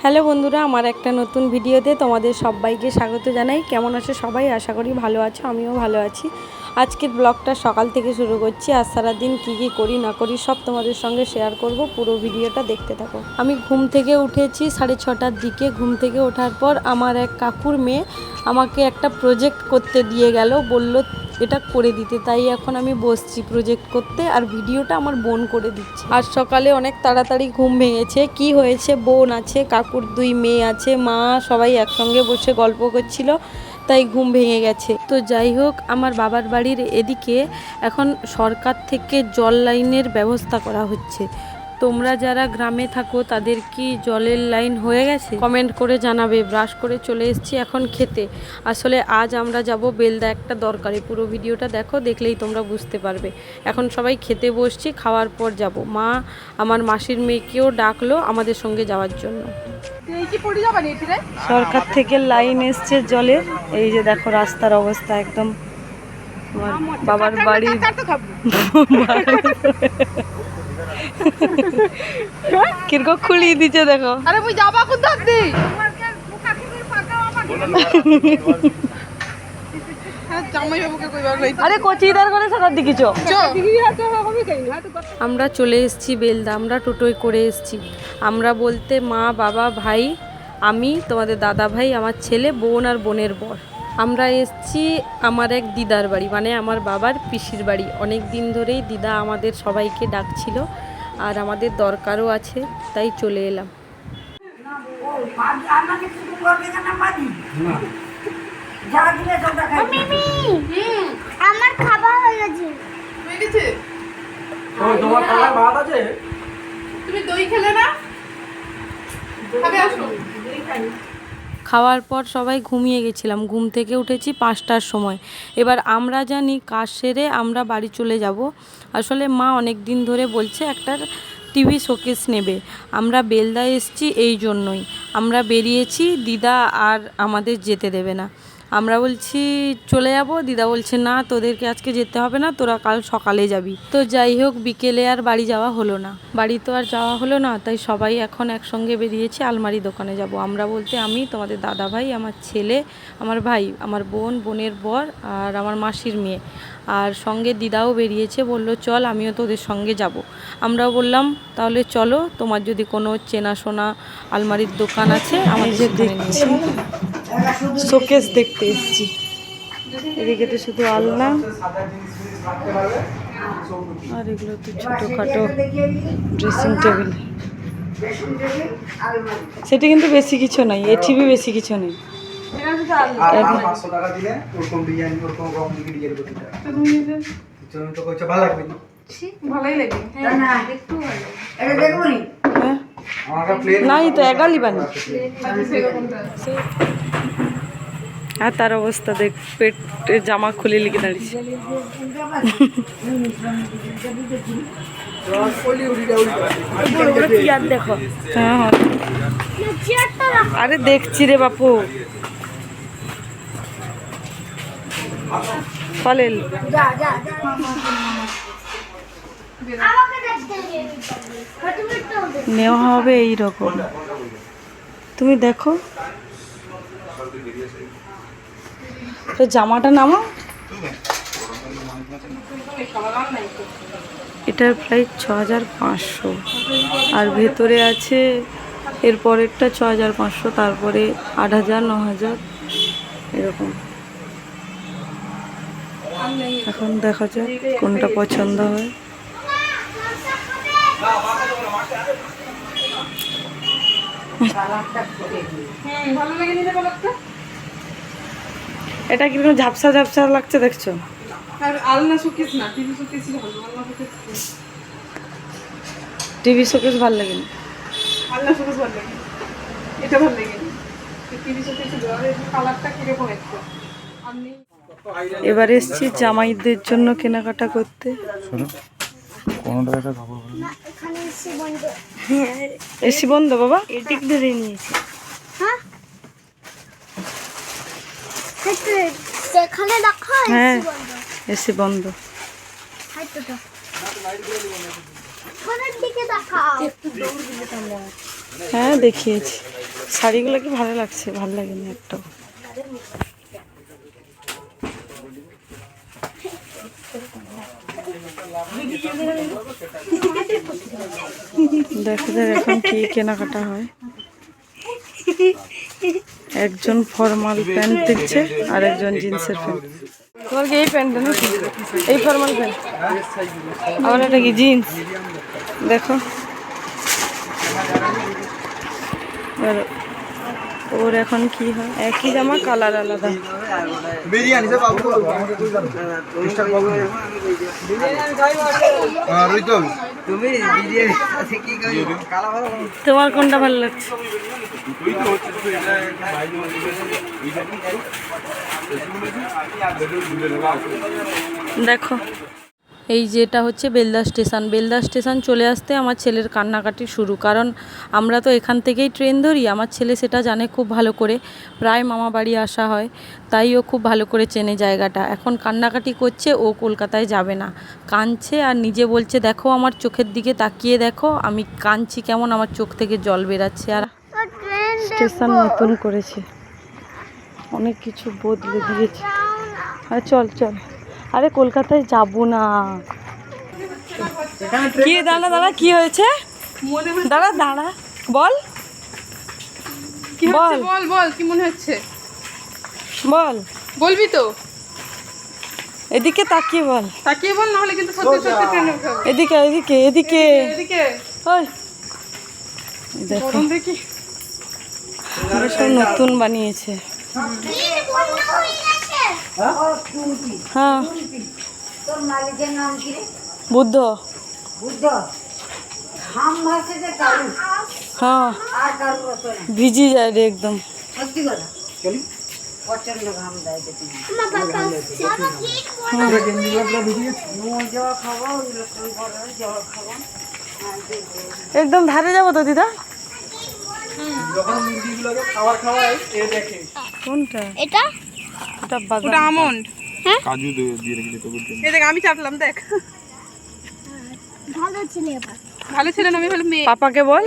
Hello বন্ধুরা, আমার একটা নতুন ভিডিওতে তোমাদের সবাইকে স্বাগত জানাই। কেমন আছো সবাই? আশা করি ভালো আছো, আমিও ভালো আছি। আজকের ব্লগটা সকাল থেকে শুরু করছি। আর সারাদিন কী কী করি না করি সব তোমাদের সঙ্গে শেয়ার করব। পুরো ভিডিওটা দেখতে থাকো। আমি ঘুম থেকে উঠেছি 6:30টার দিকে। ঘুম থেকে ওঠার পর আমার এক কাকুর মেয়ে আমাকে একটা প্রজেক্ট করতে দিয়ে গেল, বলল এটা করে দিতে। তাই এখন আমি বসছি প্রজেক্ট করতে, আর ভিডিওটা আমার বোন করে দিচ্ছে। আর সকালে অনেক তাড়াতাড়ি ঘুম ভেঙেছে। কি হয়েছে, বোন আছে, কাকুর 2 মেয়ে আছে, মা সবাই একসঙ্গে বসে গল্প করছিল, তাই ঘুম ভেঙে গেছে। তো যাই হোক, আমার বাবার বাড়ির এদিকে এখন সরকার থেকে জল লাইনের ব্যবস্থা করা হচ্ছে। তোমরা যারা গ্রামে থাকো তাদের কি জলের লাইন হয়ে গেছে? কমেন্ট করে জানাবে। ব্রাশ করে চলে এসেছি এখন খেতে। আসলে আজ আমরা যাব বেলদা একটা দরকারে। পুরো ভিডিওটা দেখো, দেখলেই তোমরা বুঝতে পারবে। এখন সবাই খেতে বসছি, খাওয়ার পর যাব। মা আমার মাসির মেয়েকেও ডাকলো আমাদের সঙ্গে যাওয়ার জন্য। সরকার থেকে লাইন এসছে জলের। এই যে দেখো রাস্তার অবস্থা একদম। বাবার বাড়ি কিরকম খুলিয়ে দিচ্ছে দেখো। আরে মুই যাবা কোন ধার দি? আরে কোচিদার করে সারা দিকে চ। আমরা চলে এসেছি বেলদা। আমরা টোটোয় করে এসেছি। আমরা বলতে মা, বাবা, ভাই, আমি, তোমাদের দাদা ভাই, আমার ছেলে, বোন আর বোনের বর। আমরা এসেছি আমার এক দিদার বাড়ি, মানে আমার বাবার পিসির বাড়ি। অনেক দিন ধরেই দিদা আমাদের সবাইকে ডাকছিল, আর আমাদের দরকারও আছে, তাই চলে এলাম। আমার খাবার হয়ে গেছে। তোমার খাবার ভাত আছে? তুমি দই খেলে না? খাবে, আসো। খাওয়ার পর সবাই ঘুমিয়ে গেছিলাম। ঘুম থেকে উঠেছি 5টার সময়। এবার আমরা জানি কাজ সেরে আমরা বাড়ি চলে যাব। আসলে মা অনেক দিন ধরে বলছে একটা টিভি শোকেস নেবে। আমরা বেলদা এসেছি এই জন্যই। আমরা বেরিয়েছি, দিদা আর আমাদের যেতে দেবে না। আমরা বলছি চলে যাব, দিদা বলছে না, তোদেরকে আজকে যেতে হবে না, তোরা কাল সকালে যাবি। তো যাই হোক, বিকেলে আর বাড়ি যাওয়া হলো না। বাড়ি তো আর যাওয়া হলো না, তাই সবাই এখন একসঙ্গে বেরিয়েছে আলমারি দোকানে যাব। আমরা বলতে আমি, তোমাদের দাদা ভাই, আমার ছেলে, আমার ভাই, আমার বোন, বোনের বর আর আমার মাসির মেয়ে। আর সঙ্গে দিদাও বেরিয়েছে, বলল চল আমিও তোদের সঙ্গে যাব। আমরাও বললাম তাহলে চলো, তোমার যদি কোনো চেনাশোনা আলমারির দোকান আছে আমাদের দেখছি। শোকেস দেখতে এসেছি। এদিকে তো শুধু আলনা, আর এগুলো তো ছোটোখাটো ড্রেসিং টেবিল। সেটা কিন্তু বেশি কিছু নাই, এটিভি বেশি কিছু নেই। নাই তো এগালি বানি। আর তার অবস্থা দেখ, পেটে জামা খুলে লিখে দাঁড়িয়েছে। দেখো, হ্যাঁ, আরে দেখছি রে বাপু। ফলেল নেওয়া হবে এইরকম। তুমি দেখো তো জামাটা নামো। এটার প্রাইস 6500, আর ভেতরে আছে এর পরেরটা 6500, তারপরে 8000, 9000 এরকম। এখন দেখা যাক কোনটা পছন্দ হয়। এটা কিরকম ঝাপসা ঝাপসা লাগছে দেখছো? টিভি শোকেস ভালো লাগে না, এবার এসছি জামাইদের জন্য কেনাকাটা করতে। এসি বন্ধ বাবা, এদিক ধরে নিয়েছি। হ্যাঁ, এসি বন্ধ। হ্যাঁ দেখিয়েছি। শাড়িগুলো কি ভালো লাগছে? ভালো লাগেনি একটাও। দেখা যাক এখন কি কেনাকাটা হয়। একজন ফর্মাল প্যান্ট দিচ্ছে আর একজন জিন্সের প্যান্ট। তোমার কি এই প্যান্টটা নাকি? এই ফর্মাল প্যান্ট? আমার এটা কি জিন্স? দেখো ওর এখন কি হয়, একই জামা কালার আলাদা। তোমার কোনটা ভালো লাগছে? দেখো এই যেটা হচ্ছে বেলদা স্টেশন। বেলদা স্টেশন চলে আসতে আমার ছেলের কান্নাকাটি শুরু, কারণ আমরা তো এখান থেকেই ট্রেন ধরি। আমার ছেলে সেটা জানে খুব ভালো করে, প্রায় মামা বাড়ি আসা হয়, তাই ও খুব ভালো করে চেনে জায়গাটা। এখন কান্নাকাটি করছে, ও কলকাতায় যাবে না, কাঁদছে আর নিজে বলছে দেখো আমার চোখের দিকে তাকিয়ে দেখো আমি কাঁদছি কেমন, আমার চোখ থেকে জল বেরাচ্ছে। আর স্টেশন নতুন করেছে, অনেক কিছু বদলে দিয়েছে। আর চল চল, আরে কলকাতায় যাবো না। কি দাঁড়া দাঁড়া, কি হয়েছে? দাঁড়া দাঁড়া, বল কি হচ্ছে? বল বল, কি মনে হচ্ছে? বল, বলবি তো? এদিকে তাকিয়ে বল, তাকিয়ে বল, না হলে কিন্তু সত্যি সত্যি ট্রেনে উঠে যাবে। এদিকে এদিকে এদিকে। এদিকে ওই দেখো গরম দেখি। এগুলো সব নতুন বানিয়েছে। হ্যাঁ, তোর মালিকের নাম কি রে? বুদ্ধ। বুদ্ধ। হাম ভাষাতে কারু হ্যাঁ, আর কারু রত না। ভিজি যায় রে একদম। সত্যি কথা চলি প্রচন্ড ঘাম দেয় যে তুমি নুন জল খাবো, ইলেকট্রন পরে জল খাবো। একদম ধারে যাবো তো দিদা। কোনটা এটা এটা? ওটা বাদাম। আমন্ড। কাজু দিয়ে রেখেছি তোর জন্য। এই দেখ আমি চাটলাম, দেখ। ভালো ছিল এবার। ভালো ছিল না, আমি ভালো মেয়ে। পাপাকে বল।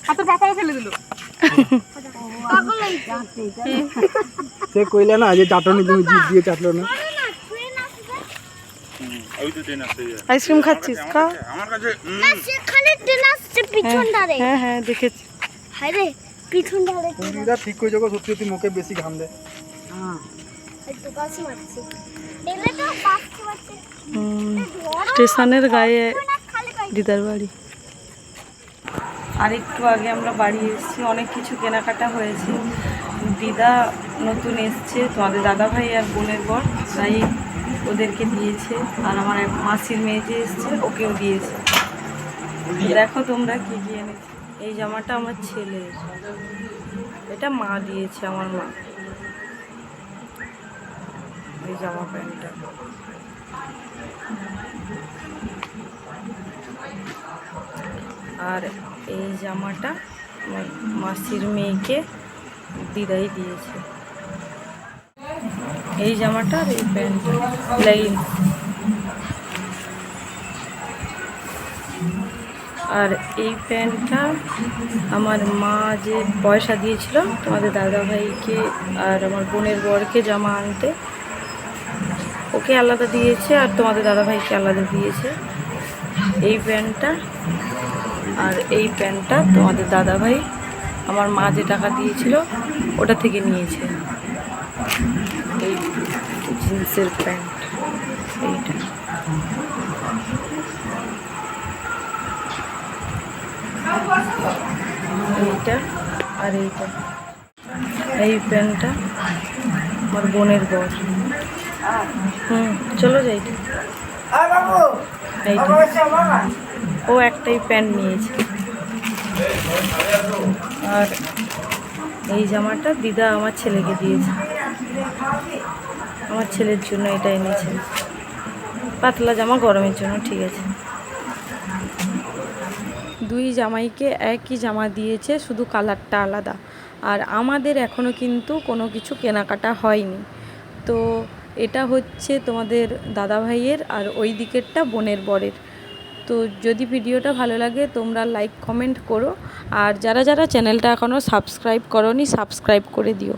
আর তোর পাপাও ফেলে দিল। পাগল হয়েছে। সে কইলে না যে চাটনি তুমি জিভ দিয়ে চাটলো না। ওই তো ট্রেন আসছে। আইসক্রিম খাচ্ছিস? খা। আমার কাছে না সেখানে ট্রেন আসছে পিছন ধারে। হ্যাঁ হ্যাঁ দেখেছি। হায় রে, পিছন ধারে দিদা ঠিক কই যাবো, সত্যি সত্যি মুখে বেশি ঘাম দেয়। হ্যাঁ একটু কাজ মারছে। এলে তো পাঁচটা বাজছে। স্টেশনের গায়ে খালি পাই। দিদার বাড়ি। আর একটু আগে আমরা বাড়ি এসেছি, অনেক কিছু কেনাকাটা হয়েছে। দিদা নতুন এসছে, তোমাদের দাদা ভাই আর বোনের বর, তাই ওদেরকে দিয়েছে। আর আমার এক মাসির মেয়ে যে এসছে ওকেও দিয়েছে। দেখো তোমরা কি কি এনেছে। এই জামাটা আমার ছেলের, এটা মা দিয়েছে, আমার মা। এই জামা প্যান্টটা আর এই জামাটা আমার মাসির মেয়েকে দিদাই দিয়েছে। এই জামাটা আর এই প্যান্টটা লাইন। আর এই প্যান্টটা আমার মা যে পয়সা দিয়েছিল তোমাদের দাদা ভাইকে আর আমার বোনের বরকে জামা আনতে, ওকে আলাদা দিয়েছে আর তোমাদের দাদা ভাইকে আলাদা দিয়েছে। এই প্যান্টটা আর এই প্যান্টটা তোমাদের দাদা ভাই আমার মা যে টাকা দিয়েছিল ওটা থেকে নিয়েছে। এই জিন্সের প্যান্ট, এইটা। এইটা আর এইটা। এই প্যান্টটা আমার বোনের বর। চলো যাই। এইটা ও একটাই প্যান্ট নিয়েছে। আর এই জামাটা দিদা আমার ছেলেকে দিয়েছে, আমার ছেলের জন্য এটা এনেছে। পাতলা জামা গরমের জন্য, ঠিক আছে। দুই জামাইকে একই জামা দিয়েছে, শুধু কালারটা আলাদা। আর আমাদের এখনও কিন্তু কোনো কিছু কেনাকাটা হয়নি। তো এটা হচ্ছে তোমাদের দাদা ভাইয়ের আর ওই দিকেরটা বোনের বরের। তো যদি ভিডিওটা ভালো লাগে তোমরা লাইক কমেন্ট করো, আর যারা যারা চ্যানেলটা এখনও সাবস্ক্রাইব করোনি সাবস্ক্রাইব করে দিও।